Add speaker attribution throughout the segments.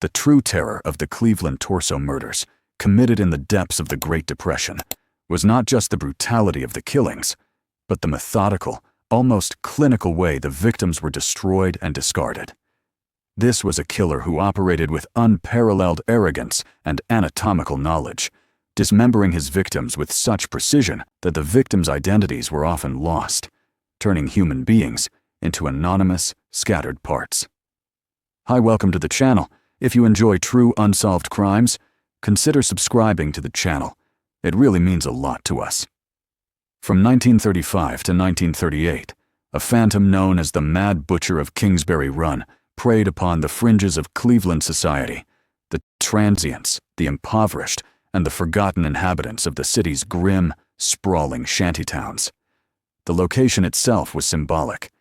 Speaker 1: The true terror of the Cleveland torso murders, committed in the depths of the Great Depression, was not just the brutality of the killings, but the methodical, almost clinical way the victims were destroyed and discarded. This was a killer who operated with unparalleled arrogance and anatomical knowledge, dismembering his victims with such precision that the victims' identities were often lost, turning human beings into anonymous, scattered parts. Hi, welcome to the channel. If you enjoy true unsolved crimes, consider subscribing to the channel. It really means a lot to us. From 1935 to 1938, a phantom known as the Mad Butcher of Kingsbury Run preyed upon the fringes of Cleveland society, the transients, the impoverished, and the forgotten inhabitants of the city's grim, sprawling shantytowns. The location itself was symbolic.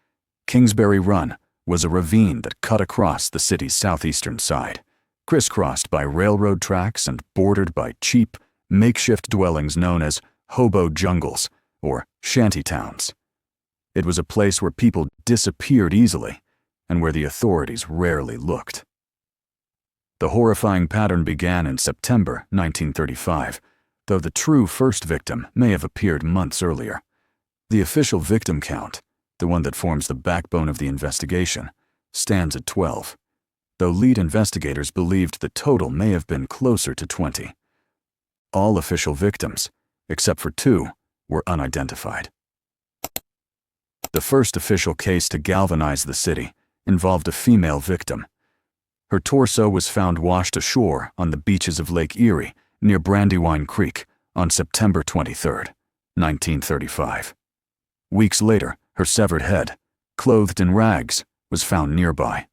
Speaker 1: Kingsbury Run was a ravine that cut across the city's southeastern side, crisscrossed by railroad tracks and bordered by cheap, makeshift dwellings known as hobo jungles or shantytowns. It was a place where people disappeared easily and where the authorities rarely looked. The horrifying pattern began in September 1935, though the true first victim may have appeared months earlier. The official victim count, the one that forms the backbone of the investigation, stands at 12, though lead investigators believed the total may have been closer to 20. All official victims, except for 2, were unidentified. The first official case to galvanize the city involved a female victim. Her torso was found washed ashore on the beaches of Lake Erie near Brandywine Creek on September 23, 1935. Weeks later, her severed head, clothed in rags, was found nearby.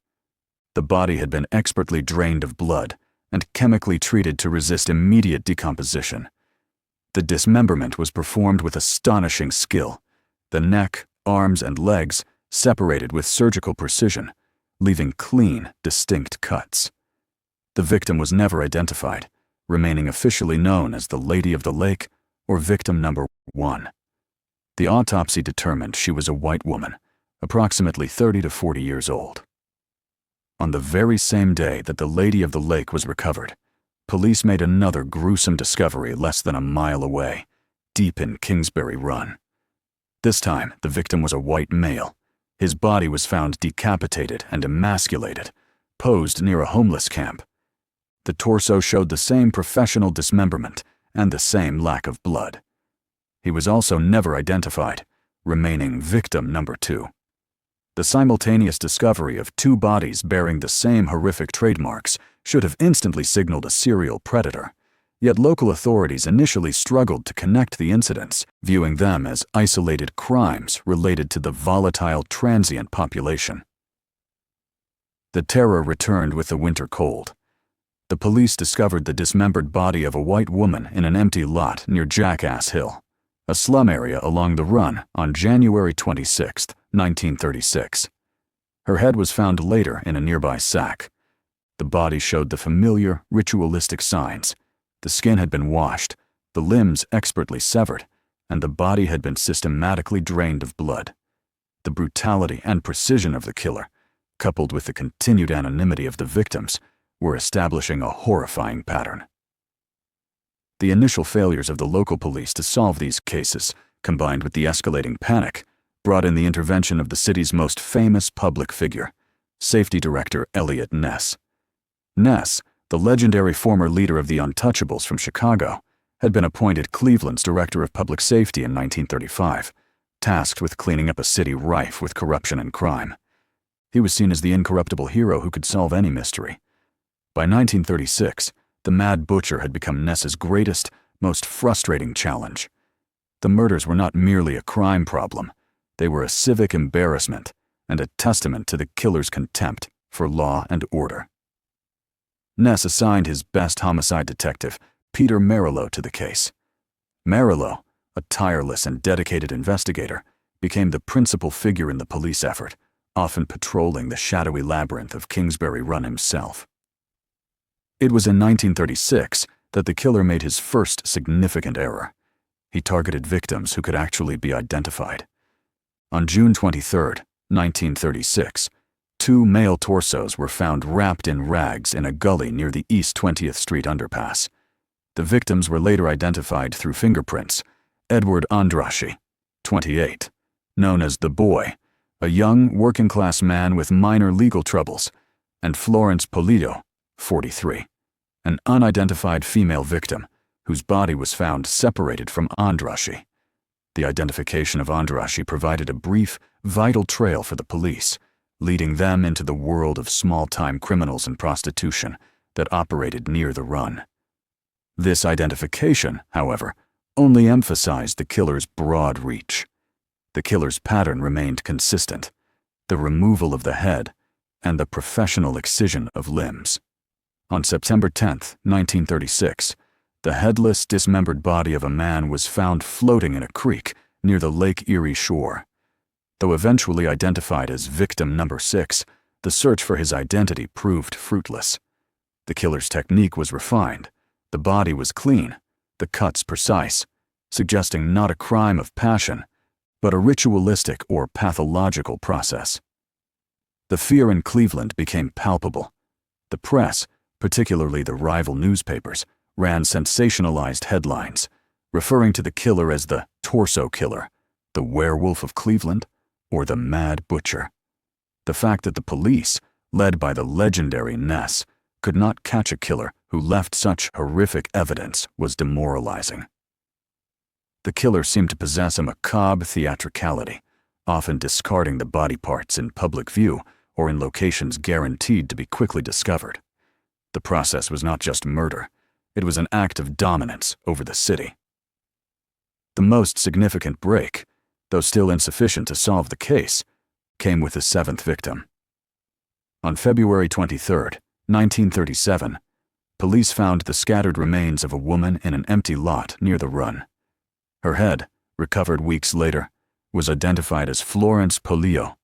Speaker 1: The body had been expertly drained of blood and chemically treated to resist immediate decomposition. The dismemberment was performed with astonishing skill, the neck, arms, and legs separated with surgical precision, leaving clean, distinct cuts. The victim was never identified, remaining officially known as the Lady of the Lake or victim number 1. The autopsy determined she was a white woman, approximately 30 to 40 years old. On the very same day that the Lady of the Lake was recovered, police made another gruesome discovery less than a mile away, deep in Kingsbury Run. This time, the victim was a white male. His body was found decapitated and emasculated, posed near a homeless camp. The torso showed the same professional dismemberment and the same lack of blood. He was also never identified, remaining victim number 2. The simultaneous discovery of 2 bodies bearing the same horrific trademarks should have instantly signaled a serial predator, yet local authorities initially struggled to connect the incidents, viewing them as isolated crimes related to the volatile transient population. The terror returned with the winter cold. The police discovered the dismembered body of a white woman in an empty lot near Jackass Hill, a slum area along the Run, on January 26, 1936. Her head was found later in a nearby sack. The body showed the familiar, ritualistic signs. The skin had been washed, the limbs expertly severed, and the body had been systematically drained of blood. The brutality and precision of the killer, coupled with the continued anonymity of the victims, were establishing a horrifying pattern. The initial failures of the local police to solve these cases, combined with the escalating panic, brought in the intervention of the city's most famous public figure, Safety Director Eliot Ness. Ness, the legendary former leader of the Untouchables from Chicago, had been appointed Cleveland's Director of Public Safety in 1935, tasked with cleaning up a city rife with corruption and crime. He was seen as the incorruptible hero who could solve any mystery. By 1936, the Mad Butcher had become Ness's greatest, most frustrating challenge. The murders were not merely a crime problem. They were a civic embarrassment and a testament to the killer's contempt for law and order. Ness assigned his best homicide detective, Peter Polillo, to the case. Polillo, a tireless and dedicated investigator, became the principal figure in the police effort, often patrolling the shadowy labyrinth of Kingsbury Run himself. It was in 1936 that the killer made his first significant error. He targeted victims who could actually be identified. On June 23, 1936, 2 male torsos were found wrapped in rags in a gully near the East 20th Street underpass. The victims were later identified through fingerprints. Edward Andrassy, 28, known as the Boy, a young working-class man with minor legal troubles, and Florence Polillo, 43, an unidentified female victim whose body was found separated from Andrassy. The identification of Andrassy provided a brief, vital trail for the police, leading them into the world of small-time criminals and prostitution that operated near the run. This identification, however, only emphasized the killer's broad reach. The killer's pattern remained consistent: the removal of the head and the professional excision of limbs. On September 10, 1936, the headless, dismembered body of a man was found floating in a creek near the Lake Erie shore. Though eventually identified as victim number 6, the search for his identity proved fruitless. The killer's technique was refined, the body was clean, the cuts precise, suggesting not a crime of passion, but a ritualistic or pathological process. The fear in Cleveland became palpable. The press, particularly the rival newspapers, ran sensationalized headlines, referring to the killer as the torso killer, the werewolf of Cleveland, or the Mad Butcher. The fact that the police, led by the legendary Ness, could not catch a killer who left such horrific evidence was demoralizing. The killer seemed to possess a macabre theatricality, often discarding the body parts in public view or in locations guaranteed to be quickly discovered. The process was not just murder, it was an act of dominance over the city. The most significant break, though still insufficient to solve the case, came with the 7th victim. On February 23, 1937, police found the scattered remains of a woman in an empty lot near the run. Her head, recovered weeks later, was identified as Florence Polillo,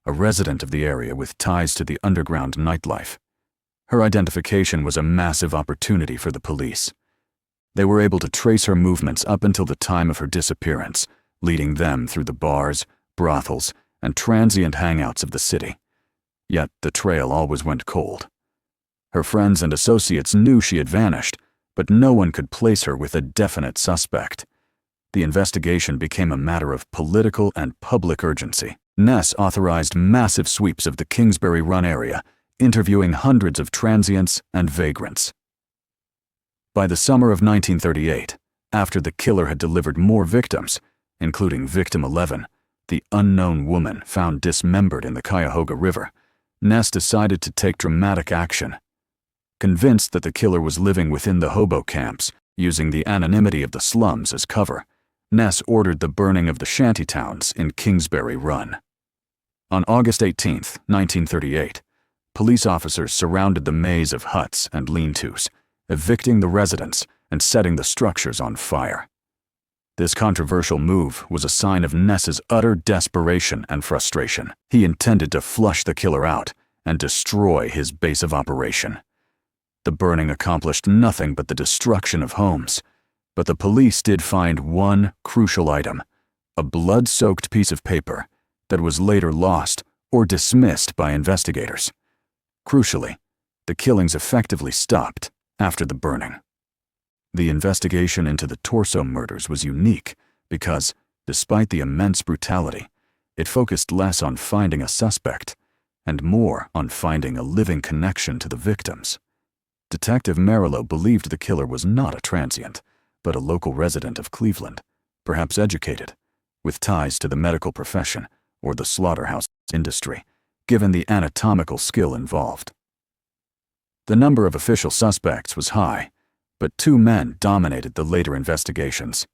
Speaker 1: a resident of the area with ties to the underground nightlife. Her identification was a massive opportunity for the police. They were able to trace her movements up until the time of her disappearance, leading them through the bars, brothels, and transient hangouts of the city. Yet the trail always went cold. Her friends and associates knew she had vanished, but no one could place her with a definite suspect. The investigation became a matter of political and public urgency. Ness authorized massive sweeps of the Kingsbury Run area, interviewing hundreds of transients and vagrants. By the summer of 1938, after the killer had delivered more victims, including victim 11, the unknown woman found dismembered in the Cuyahoga River, Ness decided to take dramatic action. Convinced that the killer was living within the hobo camps, using the anonymity of the slums as cover, Ness ordered the burning of the shantytowns in Kingsbury Run. On August 18, 1938, police officers surrounded the maze of huts and lean-tos, evicting the residents and setting the structures on fire. This controversial move was a sign of Ness's utter desperation and frustration. He intended to flush the killer out and destroy his base of operation. The burning accomplished nothing but the destruction of homes, but the police did find one crucial item, a blood-soaked piece of paper that was later lost or dismissed by investigators. Crucially, the killings effectively stopped after the burning. The investigation into the torso murders was unique because, despite the immense brutality, it focused less on finding a suspect and more on finding a living connection to the victims. Detective Merillo believed the killer was not a transient, but a local resident of Cleveland, perhaps educated, with ties to the medical profession or the slaughterhouse industry, given the anatomical skill involved. The number of official suspects was high, but 2 men dominated the later investigations.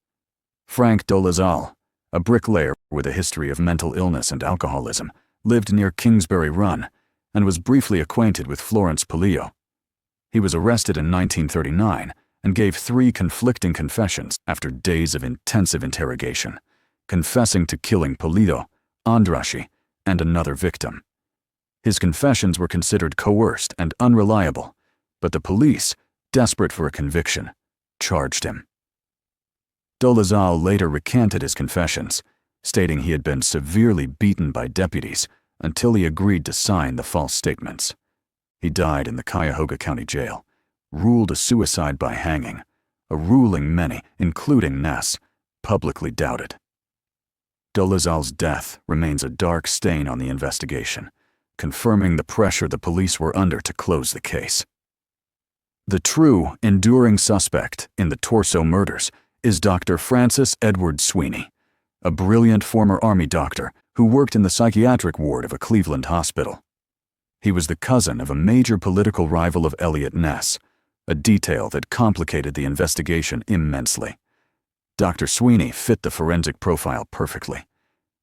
Speaker 1: Frank Dolezal, a bricklayer with a history of mental illness and alcoholism, lived near Kingsbury Run and was briefly acquainted with Florence Polillo. He was arrested in 1939 and gave 3 conflicting confessions after days of intensive interrogation, confessing to killing Polillo, Andrassy, and another victim. His confessions were considered coerced and unreliable, but the police, desperate for a conviction, charged him. Dolezal later recanted his confessions, stating he had been severely beaten by deputies, until he agreed to sign the false statements. He died in the Cuyahoga County Jail, ruled a suicide by hanging, a ruling many, including Ness, publicly doubted. Dolezal's death remains a dark stain on the investigation, confirming the pressure the police were under to close the case. The true, enduring suspect in the Torso murders is Dr. Francis Edward Sweeney, a brilliant former Army doctor who worked in the psychiatric ward of a Cleveland hospital. He was the cousin of a major political rival of Eliot Ness, a detail that complicated the investigation immensely. Dr. Sweeney fit the forensic profile perfectly.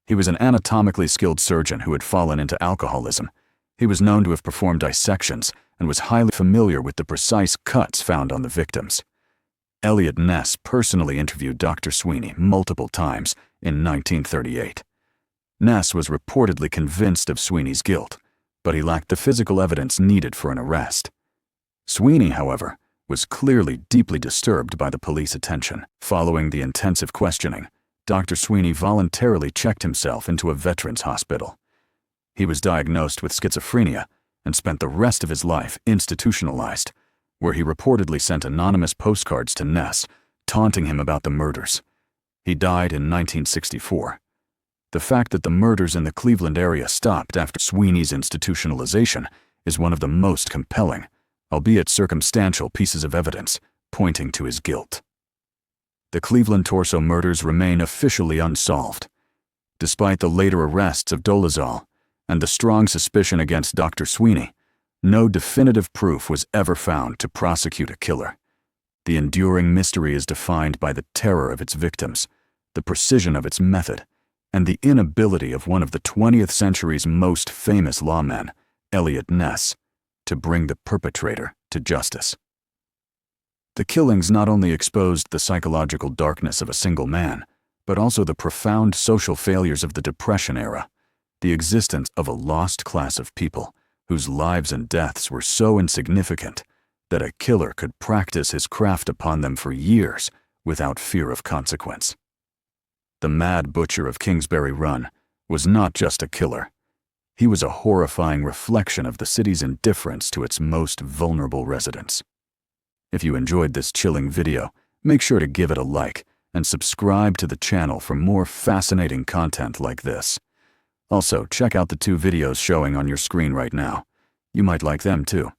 Speaker 1: He was an anatomically skilled surgeon who had fallen into alcoholism. He was known to have performed dissections and was highly familiar with the precise cuts found on the victims. Eliot Ness personally interviewed Dr. Sweeney multiple times in 1938. Ness was reportedly convinced of Sweeney's guilt, but he lacked the physical evidence needed for an arrest. Sweeney, however, was clearly deeply disturbed by the police attention. Following the intensive questioning, Dr. Sweeney voluntarily checked himself into a veterans hospital. He was diagnosed with schizophrenia and spent the rest of his life institutionalized, where he reportedly sent anonymous postcards to Ness, taunting him about the murders. He died in 1964. The fact that the murders in the Cleveland area stopped after Sweeney's institutionalization is one of the most compelling, albeit circumstantial, pieces of evidence pointing to his guilt. The Cleveland Torso murders remain officially unsolved. Despite the later arrests of Dolezal and the strong suspicion against Dr. Sweeney, no definitive proof was ever found to prosecute a killer. The enduring mystery is defined by the terror of its victims, the precision of its method, and the inability of one of the 20th century's most famous lawmen, Eliot Ness, to bring the perpetrator to justice. The killings not only exposed the psychological darkness of a single man, but also the profound social failures of the Depression era, the existence of a lost class of people whose lives and deaths were so insignificant that a killer could practice his craft upon them for years without fear of consequence. The Mad Butcher of Kingsbury Run was not just a killer. He was a horrifying reflection of the city's indifference to its most vulnerable residents. If you enjoyed this chilling video, make sure to give it a like and subscribe to the channel for more fascinating content like this. Also, check out the 2 videos showing on your screen right now. You might like them too.